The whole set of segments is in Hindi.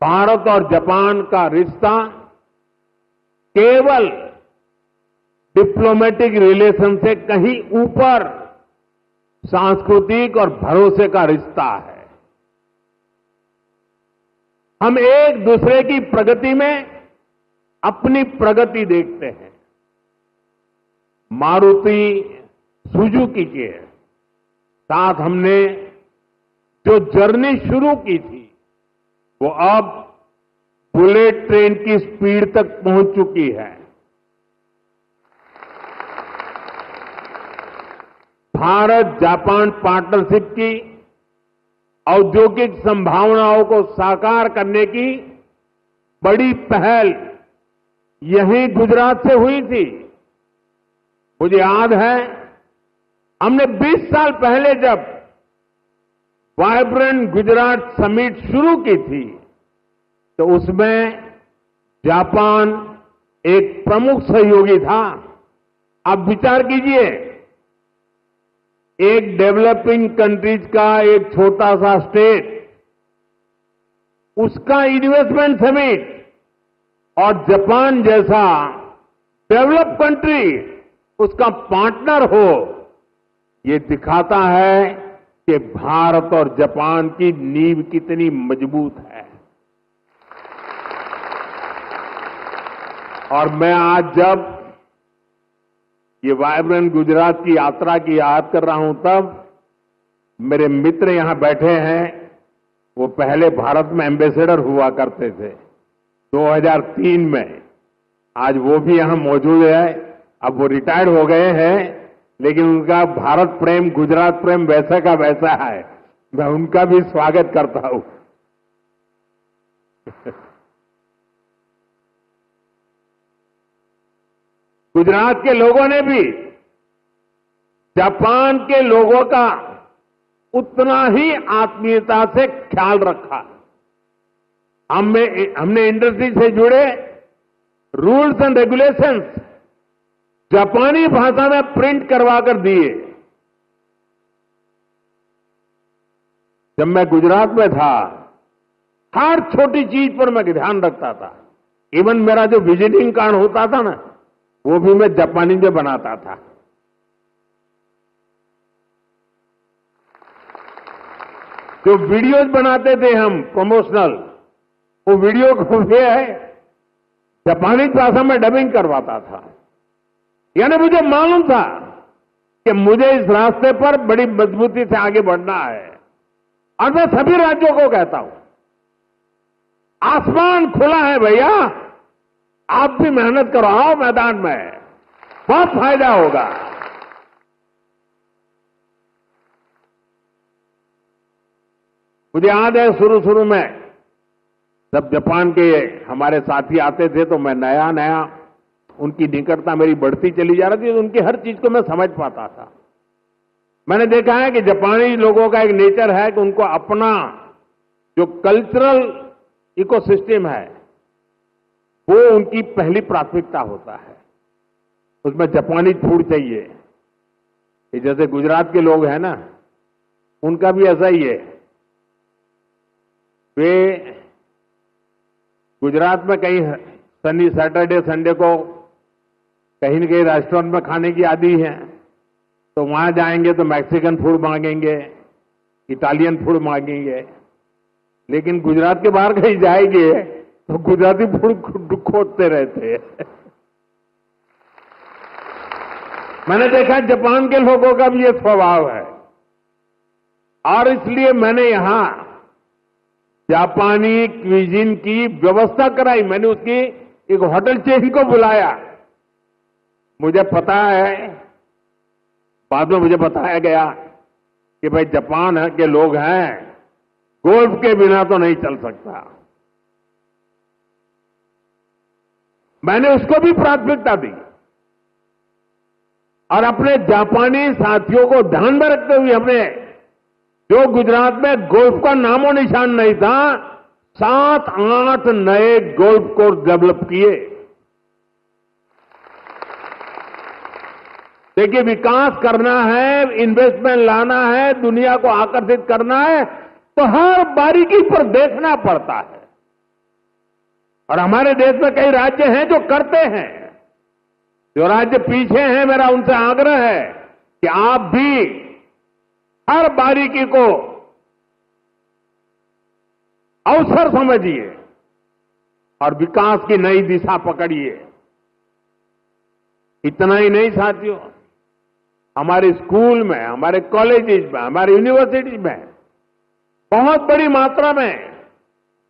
भारत और जापान का रिश्ता केवल डिप्लोमेटिक रिलेशन से कहीं ऊपर सांस्कृतिक और भरोसे का रिश्ता है। हम एक दूसरे की प्रगति में अपनी प्रगति देखते हैं। मारुति सुजुकी के साथ हमने जो जर्नी शुरू की थी वो अब बुलेट ट्रेन की स्पीड तक पहुंच चुकी है। भारत जापान पार्टनरशिप की औद्योगिक संभावनाओं को साकार करने की बड़ी पहल यहीं गुजरात से हुई थी। मुझे याद है हमने 20 साल पहले जब वाइब्रेंट गुजरात समिट शुरू की थी तो उसमें जापान एक प्रमुख सहयोगी था। आप विचार कीजिए, एक डेवलपिंग कंट्रीज का एक छोटा सा स्टेट, उसका इन्वेस्टमेंट समिट और जापान जैसा डेवलप कंट्री उसका पार्टनर हो, ये दिखाता है कि भारत और जापान की नींव कितनी मजबूत है। और मैं आज जब ये वाइब्रेंट गुजरात की यात्रा की याद कर रहा हूं तब मेरे मित्र यहां बैठे हैं, वो पहले भारत में एम्बेसडर हुआ करते थे 2003 में। आज वो भी यहां मौजूद है। अब वो रिटायर्ड हो गए हैं, लेकिन उनका भारत प्रेम, गुजरात प्रेम वैसा का वैसा है। मैं उनका भी स्वागत करता हूं। गुजरात के लोगों ने भी जापान के लोगों का उतना ही आत्मीयता से ख्याल रखा। हमने इंडस्ट्री से जुड़े रूल्स एंड रेगुलेशंस जापानी भाषा में प्रिंट करवा कर दिए। जब मैं गुजरात में था, हर छोटी चीज पर मैं ध्यान रखता था। इवन मेरा जो विजिटिंग कार्ड होता था ना, वो भी मैं जापानी में बनाता था। जो वीडियोज बनाते थे हम प्रमोशनल, वो वीडियो को भी है जापानी भाषा में डबिंग करवाता था। यानी मुझे मालूम था कि मुझे इस रास्ते पर बड़ी मजबूती से आगे बढ़ना है। और मैं सभी राज्यों को कहता हूं, आसमान खुला है भैया, आप भी मेहनत करो, आओ मैदान में, बहुत फायदा होगा। मुझे याद है शुरू में जब जापान के हमारे साथी आते थे तो मैं नया नया उनकी निकटता मेरी बढ़ती चली जा रही थी, तो उनकी हर चीज को मैं समझ पाता था। मैंने देखा है कि जापानी लोगों का एक नेचर है कि उनको अपना जो कल्चरल इकोसिस्टम है वो उनकी पहली प्राथमिकता होता है। उसमें जापानी फूड चाहिए। ये जैसे गुजरात के लोग हैं ना, उनका भी ऐसा ही है। वे गुजरात में कहीं सैटरडे संडे को कहीं न कहीं रेस्टोरेंट में खाने की आदी है, तो वहां जाएंगे तो मैक्सिकन फूड मांगेंगे, इटालियन फूड मांगेंगे। लेकिन गुजरात के बाहर कहीं जाएंगे तो गुजराती फूड खोजते रहते हैं। मैंने देखा जापान के लोगों का भी ये स्वभाव है, और इसलिए मैंने यहां जापानी क्विजिन की व्यवस्था कराई। मैंने उसकी एक होटल चेन को बुलाया। मुझे पता है, बाद में मुझे बताया गया कि भाई जापान के लोग हैं, गोल्फ के बिना तो नहीं चल सकता। मैंने उसको भी प्राथमिकता दी और अपने जापानी साथियों को ध्यान में रखते हुए हमने, जो गुजरात में गोल्फ का नामो निशान नहीं था, 7-8 नए गोल्फ कोर्स डेवलप किए। देखिए, विकास करना है, इन्वेस्टमेंट लाना है, दुनिया को आकर्षित करना है, तो हर बारीकी पर देखना पड़ता है। और हमारे देश में कई राज्य हैं जो करते हैं। जो राज्य पीछे हैं, मेरा उनसे आग्रह है कि आप भी हर बारीकी को अवसर समझिए और विकास की नई दिशा पकड़िए। इतना ही नहीं साथियों, हमारे स्कूल में, हमारे कॉलेजेस में, हमारे यूनिवर्सिटी में बहुत बड़ी मात्रा में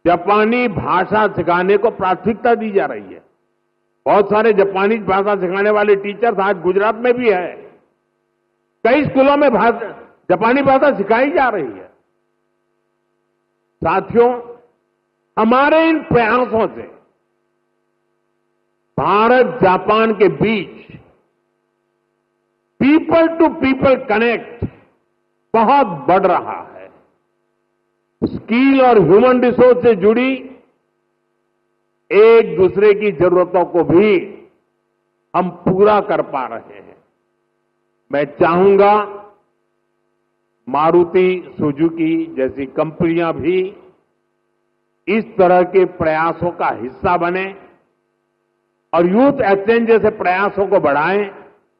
जापानी भाषा सिखाने को प्राथमिकता दी जा रही है। बहुत सारे जापानी भाषा सिखाने वाले टीचर्स आज गुजरात में भी है। कई स्कूलों में जापानी भाषा सिखाई जा रही है। साथियों, हमारे इन प्रयासों से भारत जापान के बीच पीपल टू पीपल कनेक्ट बहुत बढ़ रहा है। स्किल और ह्यूमन रिसोर्स से जुड़ी एक दूसरे की जरूरतों को भी हम पूरा कर पा रहे हैं। मैं चाहूंगा मारुति सुजुकी जैसी कंपनियां भी इस तरह के प्रयासों का हिस्सा बने और यूथ एक्सचेंज जैसे प्रयासों को बढ़ाएं